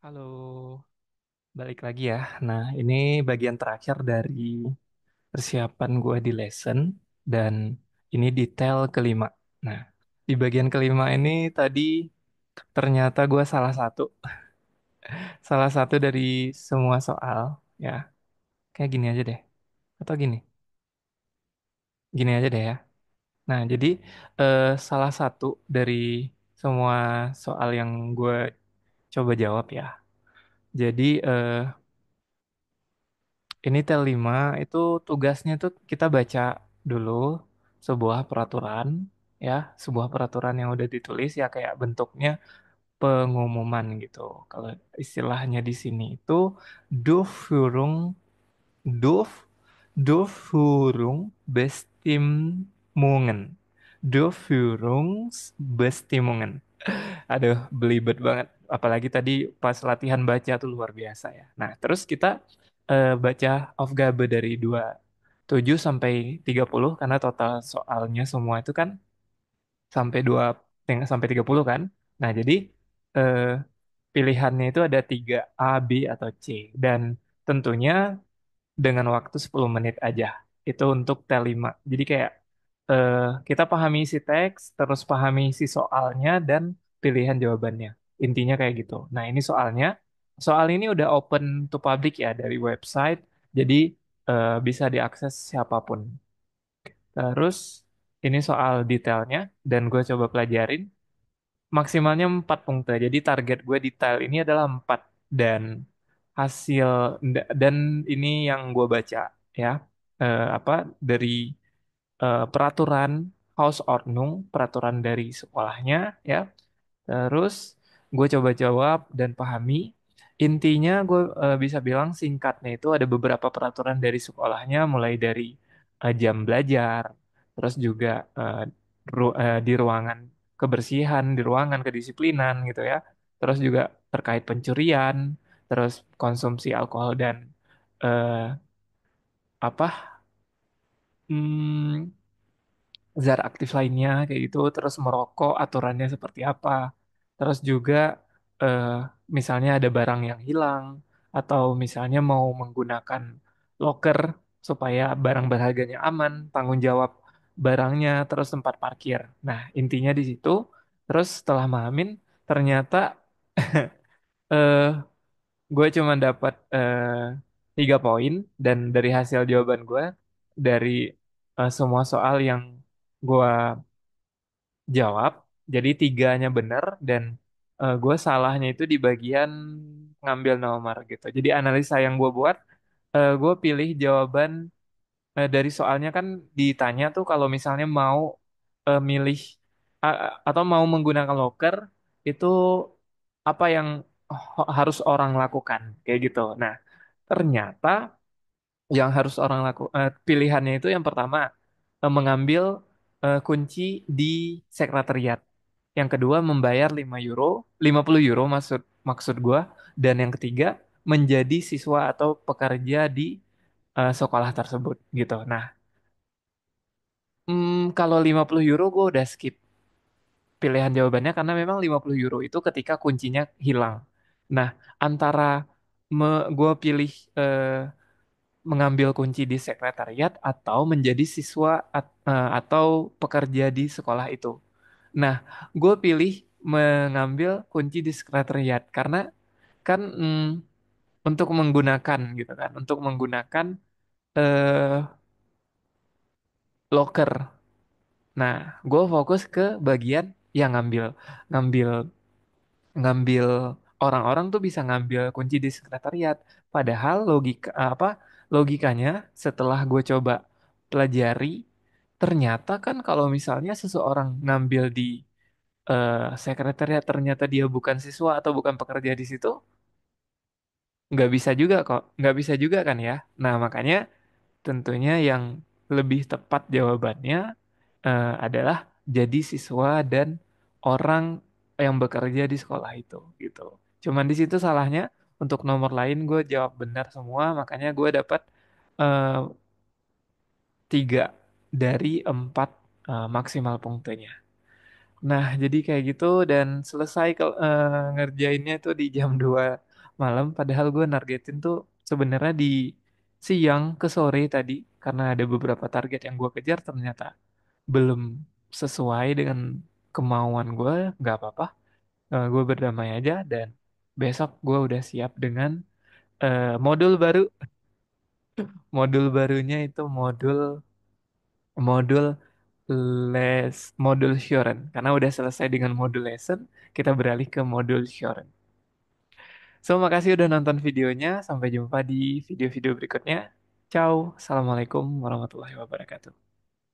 Halo, balik lagi ya. Nah, ini bagian terakhir dari persiapan gue di lesson dan ini detail kelima. Nah, di bagian kelima ini tadi ternyata gue salah satu dari semua soal ya. Kayak gini aja deh. Atau gini aja deh ya. Nah, jadi salah satu dari semua soal yang gue coba jawab ya. Jadi ini T5 itu tugasnya tuh kita baca dulu sebuah peraturan ya, sebuah peraturan yang udah ditulis ya kayak bentuknya pengumuman gitu. Kalau istilahnya di sini itu Durchführung Durf Durchführungsbestimmungen. Durchführungsbestimmungen. Aduh, belibet banget. Apalagi tadi pas latihan baca tuh luar biasa ya. Nah, terus kita baca Aufgabe dari 27 sampai 30 karena total soalnya semua itu kan sampai 30 kan. Nah, jadi eh, pilihannya itu ada 3 A, B, atau C. Dan tentunya dengan waktu 10 menit aja. Itu untuk T5. Jadi kayak eh, kita pahami isi teks, terus pahami isi soalnya, dan pilihan jawabannya. Intinya kayak gitu. Nah, ini soalnya. Soal ini udah open to public ya dari website, jadi bisa diakses siapapun. Terus ini soal detailnya, dan gue coba pelajarin. Maksimalnya 4 punte. Jadi target gue detail ini adalah 4. Dan hasil, dan ini yang gue baca ya. Apa dari peraturan Hausordnung, peraturan dari sekolahnya ya. Terus gue coba jawab dan pahami. Intinya gue bisa bilang singkatnya itu ada beberapa peraturan dari sekolahnya, mulai dari jam belajar, terus juga di ruangan kebersihan, di ruangan kedisiplinan gitu ya. Terus juga terkait pencurian, terus konsumsi alkohol dan eh, apa hmm, zat aktif lainnya kayak gitu, terus merokok aturannya seperti apa, terus juga eh, misalnya ada barang yang hilang atau misalnya mau menggunakan locker supaya barang berharganya aman, tanggung jawab barangnya, terus tempat parkir. Nah, intinya di situ. Terus setelah mahamin ternyata eh, gue cuma dapat 3 poin dan dari hasil jawaban gue dari semua soal yang gue jawab. Jadi tiganya benar dan gue salahnya itu di bagian ngambil nomor gitu. Jadi analisa yang gue buat, gue pilih jawaban dari soalnya kan ditanya tuh kalau misalnya mau milih atau mau menggunakan locker itu apa yang harus orang lakukan kayak gitu. Nah, ternyata yang harus orang pilihannya itu yang pertama mengambil kunci di sekretariat. Yang kedua membayar 5 euro, 50 euro maksud gua, dan yang ketiga menjadi siswa atau pekerja di sekolah tersebut gitu. Nah, kalau 50 euro gue udah skip pilihan jawabannya karena memang 50 euro itu ketika kuncinya hilang. Nah, antara gue pilih mengambil kunci di sekretariat atau menjadi siswa atau pekerja di sekolah itu. Nah, gue pilih mengambil kunci di sekretariat karena kan untuk menggunakan gitu kan, untuk menggunakan eh, locker. Nah, gue fokus ke bagian yang ngambil ngambil orang-orang tuh bisa ngambil kunci di sekretariat. Padahal logikanya setelah gue coba pelajari, ternyata kan kalau misalnya seseorang ngambil di sekretariat ternyata dia bukan siswa atau bukan pekerja di situ, nggak bisa juga kok, nggak bisa juga kan ya. Nah, makanya tentunya yang lebih tepat jawabannya adalah jadi siswa dan orang yang bekerja di sekolah itu gitu. Cuman di situ salahnya untuk nomor lain gue jawab benar semua, makanya gue dapat eh, 3 dari 4 maksimal punktenya. Nah, jadi kayak gitu dan selesai ngerjainnya tuh di jam 2 malam, padahal gue nargetin tuh sebenarnya di siang ke sore tadi, karena ada beberapa target yang gue kejar ternyata belum sesuai dengan kemauan gue. Nggak apa-apa. Gue berdamai aja, dan besok gue udah siap dengan modul baru. Modul barunya itu modul modul modul Shoren. Karena udah selesai dengan modul lesson, kita beralih ke modul Shoren. So, makasih udah nonton videonya. Sampai jumpa di video-video berikutnya. Ciao. Assalamualaikum warahmatullahi wabarakatuh.